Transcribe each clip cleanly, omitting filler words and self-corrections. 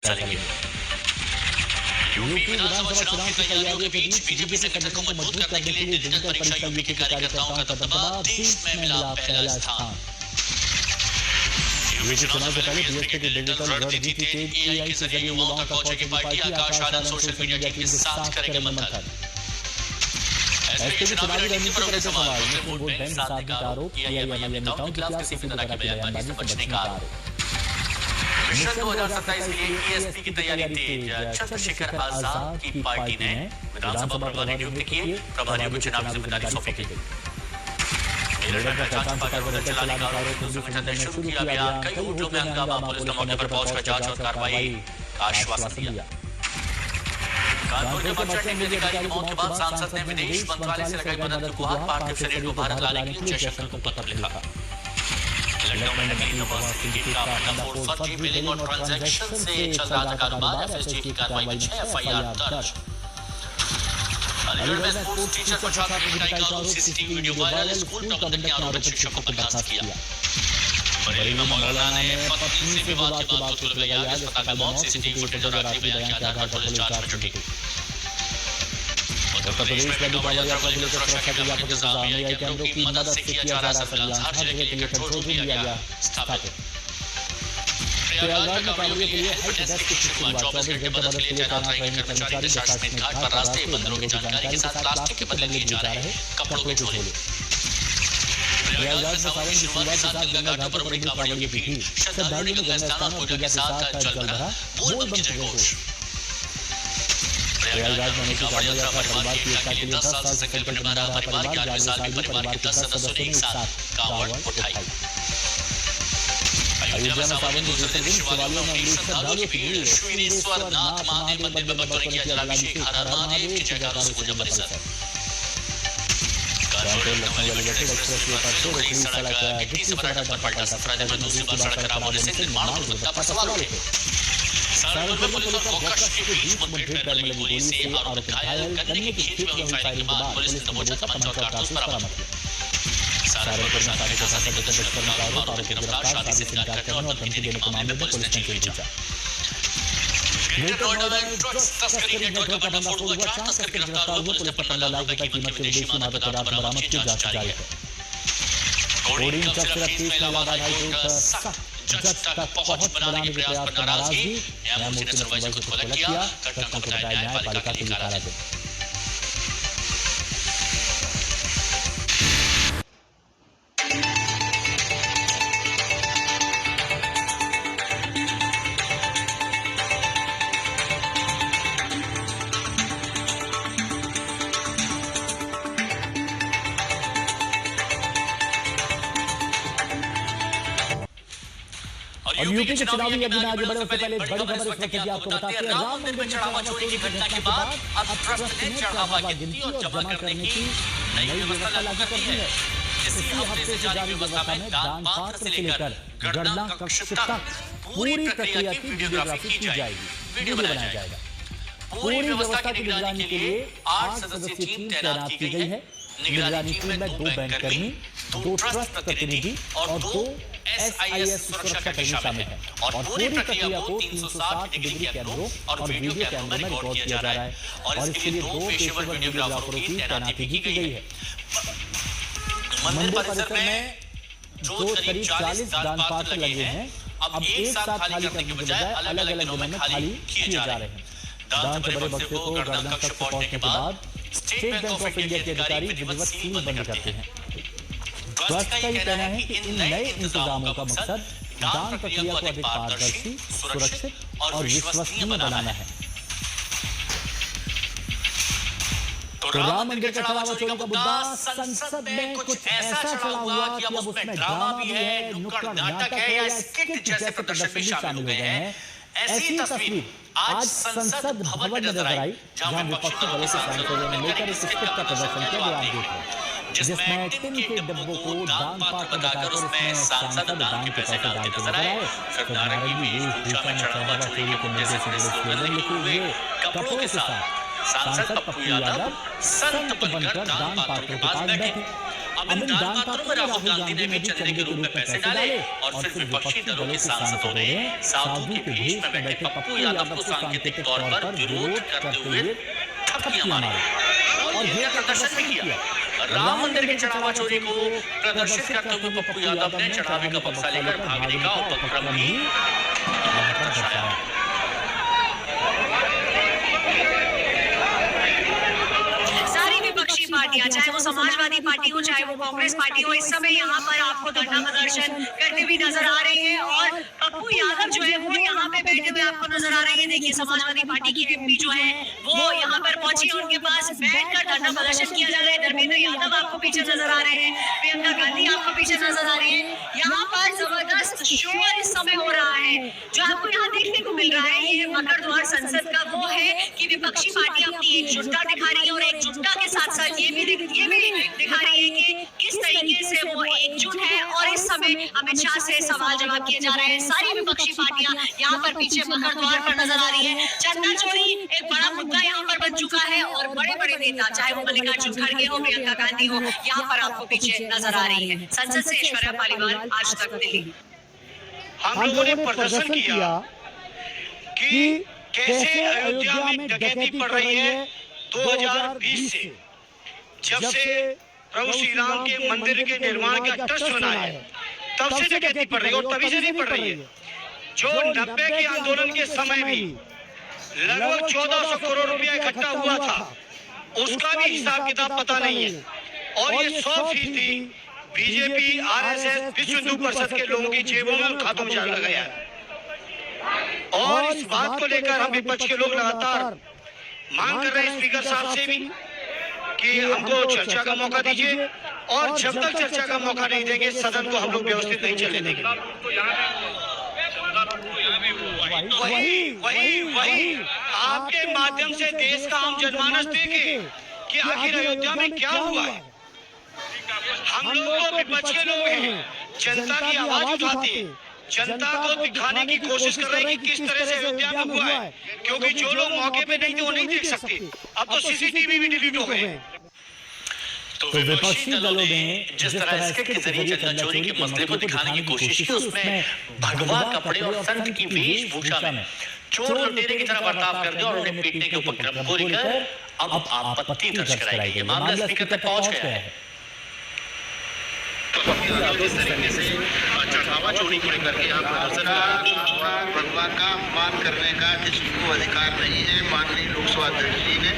चलेंगे। यूपी विधानसभा चुनाव की तैयारियों के बीच बीजेपी संगठन को मजबूत करने के लिए डिजिटल परीक्षा यूपी के कार्यकर्ताओं का दबदबा, देश में मिला पहला स्थान। यूपी चुनाव से पहले बीएसपी की डिजिटल रणनीति तेज एआई के जरिए युवाओं तक पहुंचेगी party. Akash Anand social media team के साथ करेंगे मंथन। एसपी की चुनावी रणनीति पर ऐसे सवाल में वोट बैंक साधने का आरोप, एआईएमआईएम नेताओं के खिलाफ किसी भी तरह की बयानबाजी से बचने का आरोप। मिशन 2027 के लिए ईएसपी की तैयारी तेज। चंद्रशेखर आजाद की पार्टी ने विधानसभा प्रभारी नियुक्त किए, प्रभारियों को चुनावी जिम्मेदारी सौंपी गई। मेरठ में पहचान पत्र चलाने का आरोप हिंदू संगठन ने शुरू किया अभियान। कई होटलों में हंगामा, पुलिस ने मौके पर पहुंचकर जांच और कार्रवाई का आश्वासन दिया। कानपुर के बच्चे के अधिकारी की मौत के बाद सांसद ने विदेश मंत्रालय से लगाई मदद की गुहार। पार्थिव शरीर को भारत लाने के लिए जयशंकर को पत्र लिखा। लखनऊ में नकली दवा सिंडिकेट का भंडाफोड़, फर्जी बिलिंग और ट्रांजैक्शन से चल रहा था कारोबार। एफएसटी की कार्रवाई में 6 एफआईआर दर्ज। अलीगढ़ में स्कूल टीचर को छात्र की पिटाई का आरोप, सीसीटीवी वीडियो वायरल। स्कूल प्रबंधन के आरोपित शिक्षक को बर्खास्त किया। बरेली में मौलाना ने पत्नी से विवाद के बाद पुलिस लगाई आग, अस्पताल में मौत। सीसीटीवी फुटेज और आखिरी बयान के आधार पर पुलिस जांच में जुटी। उत्तर प्रदेश में डोभाल यात्रा को लेकर सुरक्षा के व्यापक इंतजाम। एआई कैमरों की मदद से किया जा रहा सर्विलांस। हर जगह के लिए कंट्रोल रूम लिया गया स्थापित। प्रयागराज में कांवड़ियों के लिए हेल्प डेस्क की शुरुआत। 24 घंटे मदद के लिए तैनात रहेंगे कर्मचारी। दशाश्वमेध घाट पर रास्ते, बंदरों की जानकारी के साथ प्लास्टिक के बदले लिए जा रहे कपड़ों के झोले। प्रयागराज में सावन की शुरुआत के साथ गंगा घाटों पर उमड़ी कांवड़ियों की भीड़। श्रद्धालुओं ने गंगा स्नान और पूजा के साथ जल भरा, बोल बम की जयघोष। प्रयागराज में कांवड़ यात्रा परिवार की एकता के लिए 10 साल से संकल्प निभा रहा परिवार। 11वें साल भी परिवार के 10 सदस्यों ने एक साथ कांवड़ उठाई। अयोध्या में सावन के दूसरे दिन शिवालयों में उमड़ी श्रद्धालुओं की भीड़। श्रीरेश्वर नाथ महादेव मंदिर में बपौर किया जलाभिषेक। हर हर महादेव की जयकारों से गूंजा परिसर। कानपुर लखनऊ एलिवेटेड एक्सप्रेसवे पर से रुकनी सड़क गिट्टी से भरा डंपर पलटा। सफराजन में दूसरी बार सड़क खराब होने से निर्माण गुणवत्ता पर सवाल उठे। सहारनपुर में पुलिस और गौकश के बीच मुठभेड़ करने लगी गोली से आरोपी घायल। गन्ने की खेत में हुई फायरिंग के बाद पुलिस ने दबोचा, 5 और कारतूस बरामद किया। सहारनपुर में स्थानीय प्रशासन के दुष्कर्म का आरोप, आरोपी गिरफ्तार। शादी से इनकार करने और धमकी देने के मामले में पुलिस ने जेल भेजा। ग्रेटर नोएडा में ड्रग्स तस्करी नेटवर्क का भंडाफोड़ हुआ। 4 तस्कर गिरफ्तार हुए। पुलिस ने 15 लाख रुपए कीमत के विदेशी मादक पदार्थ बरामद किए। जांच जारी है। कोडिंग चक्र केस में इलाहाबाद हाईकोर्ट सख्त जज तक पहुंच बनाने के प्रयास पर नाराजगी। न्यायमूर्ति ने सुनवाई से खुद अलग किया। घटना को बताया न्यायपालिका के लिए काराजिन। और यूपी के चुनावी यज्ञ में आगे बढ़ने से पहले बड़ी खबर इस वक्त की आपको बताते हैं। राम मंदिर में चढ़ावा चोरी की घटना के बाद अब ट्रस्ट ने चढ़ावा गिनती और जमा करने की नई व्यवस्था लागू कर दी है। इसी हफ्ते से जारी व्यवस्था में दान पात्र से लेकर गणना कक्ष तक पूरी प्रक्रिया की वीडियोग्राफी की जाएगी, वीडियो बनाया जाएगा। पूरी व्यवस्था की निगरानी के लिए 8 सदस्यीय टीम तैनात की गई है। निगरानी टीम में 2 बैंककर्मी, 2 ट्रस्ट प्रतिनिधि और 2 एसआईएस सुरक्षा कर्मी शामिल हैं। और पूरी प्रक्रिया को 360 डिग्री कैमरों और वीडियो कैमरों में रिकॉर्ड किया जा रहा है। और इसके लिए 2 पेशेवर वीडियोग्राफरों की तैनाती भी की गई है। मंदिर परिसर में जो करीब 40 दान पात्र लगे हैं, अब एक साथ खाली करने के बजाय अलग अलग दिनों में खाली किए जा रहे हैं। दान से बड़े बक्से को गणना कक्ष पहुंचने के बाद स्टेट बैंक ऑफ इंडिया के अधिकारी विधिवत सील बंद करते हैं। ट्रस्ट का ये कहना है कि इन नए इंतजामों का मकसद दान प्रक्रिया को अधिक पारदर्शी, सुरक्षित और विश्वसनीय बनाना है। तो राम मंदिर का चढ़ावा चोरी का मुद्दा संसद में कुछ ऐसा चला हुआ कि अब उसमें ड्रामा भी है, नुक्कड़ नाटक है या स्किट जैसे प्रदर्शन भी शामिल हो गए हैं। ऐसी तस्वीर आज संसद भवन में नजर आई, जहां विपक्षी दलों के सांसदों ने मिलकर इस स्किट का प्रदर्शन किया। वो आप देख रहे हैं, जिसमें टिन के डब्बों को दान पात्र बताकर उसमें सांसद दान के पैसे डालते नजर आए। फिर नारंगी वेशभूषा में चढ़ावा चोरी के मुद्दे से जुड़े स्लोगन लिखे हुए कपड़ों के साथ सांसद पप्पू यादव संत बनकर दान पात्रों के पास बैठे। अब इन दान पात्रों में राहुल गांधी ने भी चंदे के रूप में पैसे डाले और फिर विपक्षी दलों के सांसदों ने साधु के भेष में बैठे पप्पू यादव को सांकेतिक तौर पर विरोध करते हुए थप्पियां मारी और ये प्रदर्शन भी किया। राम मंदिर की चढ़ावा चोरी को प्रदर्शित करते हुए पप्पू यादव ने चढ़ावे का बक्सा लेकर भागने का उपक्रम भी दर्शाया। पार्टियां, चाहे वो समाजवादी पार्टी हो चाहे वो कांग्रेस पार्टी हो, इस समय यहाँ पर आपको धरना प्रदर्शन करते हुए नजर आ रहे हैं और पप्पू यादव जो है वो यहाँ पे बैठे हुए आपको नजर आ रहे हैं। देखिए समाजवादी पार्टी की एमपी जो है वो यहाँ पर पहुंची, उनके पास बैठकर धरना प्रदर्शन किया जा रहा है। धर्मेंद्र यादव आपको पीछे नजर आ रहे हैं, प्रियंका गांधी आपको पीछे नजर आ रही है। यहाँ पर जबरदस्त शोर इस समय हो रहा है। जो आपको यहाँ देखने को मिल रहा है ये मकर द्वार संसद का वो है कि विपक्षी पार्टियां अपनी एकजुटता दिखा रही है और एकजुटता के साथ साथ ये भी दिखा रही है कि किस तरीके से वो एकजुट है। और इस समय अमित शाह से सवाल जवाब किए जा रहे हैं। सारी विपक्षी पार्टियां यहाँ पर पीछे मकर द्वार पर नजर आ रही है। चंदा चोरी एक बड़ा मुद्दा यहाँ पर बन चुका है और बड़े बड़े नेता चाहे वो मल्लिकार्जुन खड़गे हो, प्रियंका गांधी हो, यहाँ पर आपको पीछे नजर आ रही है। संसद से ऐश्वर्या पालीवाल, आज तक दिल्ली। हम लोगों ने प्रदर्शन किया कि कैसे अयोध्या में डकैती पड़ रही है 2020 से, जब से प्रभु श्री राम के मंदिर के निर्माण का ट्रस्ट बना है तब से डकैती पड़ रही है और तभी से नहीं पड़ रही है। जो 90 के आंदोलन के समय भी लगभग 1400 करोड़ रुपया इकट्ठा हुआ था उसका भी हिसाब किताब पता नहीं है और ये 100% बीजेपी, आरएसएस, विश्व हिंदू परिषद के लोगों की जेबों में खातों में डाला गया है। और इस बात को लेकर हम विपक्ष के लोग लगातार मांग कर रहे हैं स्पीकर साहब से भी कि हमको चर्चा का मौका दीजिए और जब तक चर्चा का मौका नहीं देंगे सदन को हम लोग व्यवस्थित नहीं चलने देंगे। वही आपके माध्यम से देश का हम जनमानस देखे कि आखिर अयोध्या में क्या हुआ है। हम लोग तो विपक्ष के लोग हैं, जनता की आवाज उठाते हैं, जनता को दिखाने की कोशिश कर रहे हैं कि किस तरह से अयोध्या में हुआ है, क्योंकि जो लोग मौके पे नहीं थे वो नहीं देख सकते। अब तो सीसीटीवी भी डिलीट हो गए। तो विपक्षी दलों ने जिस तरह इसके जरिए चंदा चोरी के मसले को दिखाने की कोशिश की उसमें भगवा कपड़े और संत की वेशभूषा में चोर लुटेरे की तरह बर्ताव कर दिया और उन्हें पीटने के उपक्रम को लेकर अब आपत्ति दर्ज कराई गई है। मामला स्पीकर तक पहुंच गया है। जिस तरीके से चढ़ावा चोरी को लेकर के यहाँ प्रदर्शन भगवा का अपमान करने का इसको अधिकार नहीं है। माननीय लोकसभा अध्यक्ष जी ने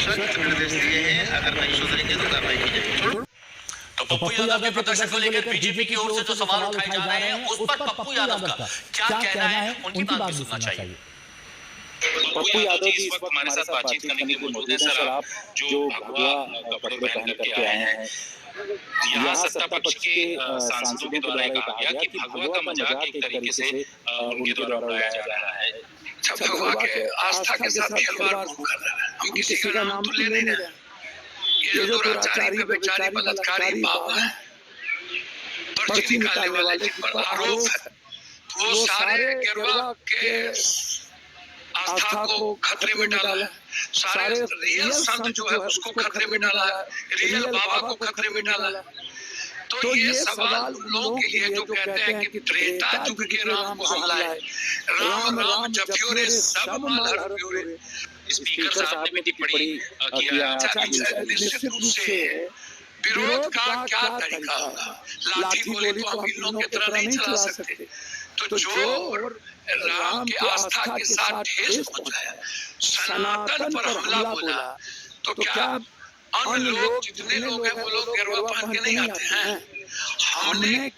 सख्त निर्देश दिए हैं, अगर नहीं सुधरेंगे तो कार्रवाई की जाएगी। तो पप्पू यादव के प्रदर्शन को लेकर बीजेपी की ओर से जो सवाल उठाए जा रहे हैं उस पर पप्पू यादव का क्या कहना है उनकी बात भी सुनना चाहिए। पप्पू यादव जी इस वक्त हमारे साथ बातचीत करने के लिए मौजूद हैं। सर, आप जो भगवा कपड़े पहन करके आए हैं, यहाँ सत्ता पक्ष के सांसदों के द्वारा कहा गया कि भगवा का मजाक एक तरीके से उनके द्वारा उड़ाया जा रहा है। भगवा के आस्था के साथ खिलवाड़ कर रहा है। हम किसी का नाम तो ले नहीं रहे। ये जो दुराचारी बेचारी बलात्कारी बाबा है, पर्ची निकालने वाले जिन पर आरोप है, वो सारे गिरवा के आस्था को खतरे में डाला, सारे रियल संत जो है उसको खतरे में डाला, रियल बाबा को खतरे में डाला। तो ये सवाल उन लोगों के लिए जो कहते हैं कि त्रेता युग के राम को हमला है, राम राम जपियो रे सब माल हरियो रे। स्पीकर साहब ने भी टिप्पणी किया। निश्चित रूप से विरोध का क्या तरीका होगा? लाठी गोली तो हम इन लोगों की तरह नहीं चला सकते। तो जो राम की आस्था के साथ ठेस पहुंचाया, सनातन पर हमला बोला, तो क्या अन्य लोग जितने लोग हैं वो लोग गिरवा पहन के नहीं आते हैं? हमने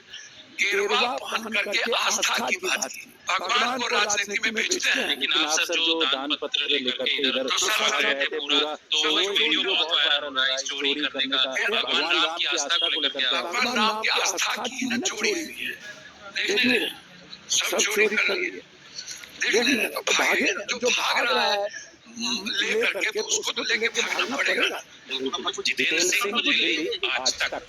गिरवा पहन करके आस्था की बात की। भगवान को राजनीति में भेजते हैं। लेकिन आप सर जो दान पत्र लेकर के इधर आ गए थे पूरा, तो वो वीडियो बहुत वायरल हो रहा है चोरी करने का। भगवान राम की आस्था को लेकर भगवान राम की आस्था की न चोरी हुई है। देखने सब चोरी कर रही है। देखने तो भागे, जो भाग रहा है लेकर के उसको तो लेके भागना पड़ेगा। जितेंद्र सिंह को ले आज तक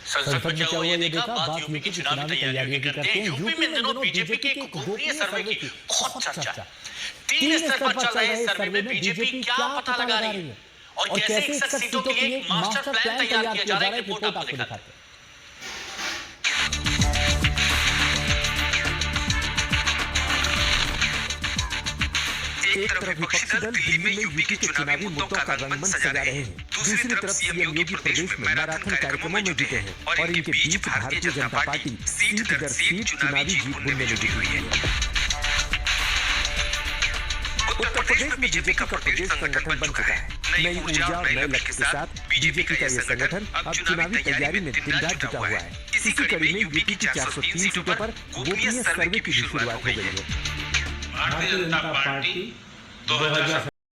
संसद में क्या हुआ ये देखा। बात यूपी की चुनावी तैयारियों की करते हैं। यूपी में इन दिनों बीजेपी के एक गोपनीय सर्वे की बहुत चर्चा है। 3 स्तर पर चल रहे सर्वे में बीजेपी क्या पता लगा रही है और कैसे 61 सीटों के लिए एक मास्टर प्लान तैयार किया जा रहा है, रिपोर्ट आपको दिखाते हैं। एक तरफ विपक्षी दल दिल्ली में यूपी के चुनावी मुद्दों का रंगमंच सजा रहे हैं, दूसरी तरफ सीएम योगी प्रदेश में मैराथन कार्यक्रमों में जुटे हैं और इनके बीच भारतीय जनता पार्टी सीट दर सीट चुनावी जीत बुनने में जुटी हुई है। उत्तर प्रदेश में बीजेपी का प्रदेश संगठन बन चुका है। नई ऊर्जा और नए लक्ष्य के साथ बीजेपी का यह संगठन अब चुनावी तैयारी में दिन रात जुटा हुआ है। इसी कड़ी में यूपी की 403 सीटों पर गोपनीय सर्वे की भी शुरुआत हो गई है। भारतीय जनता पार्टी 2017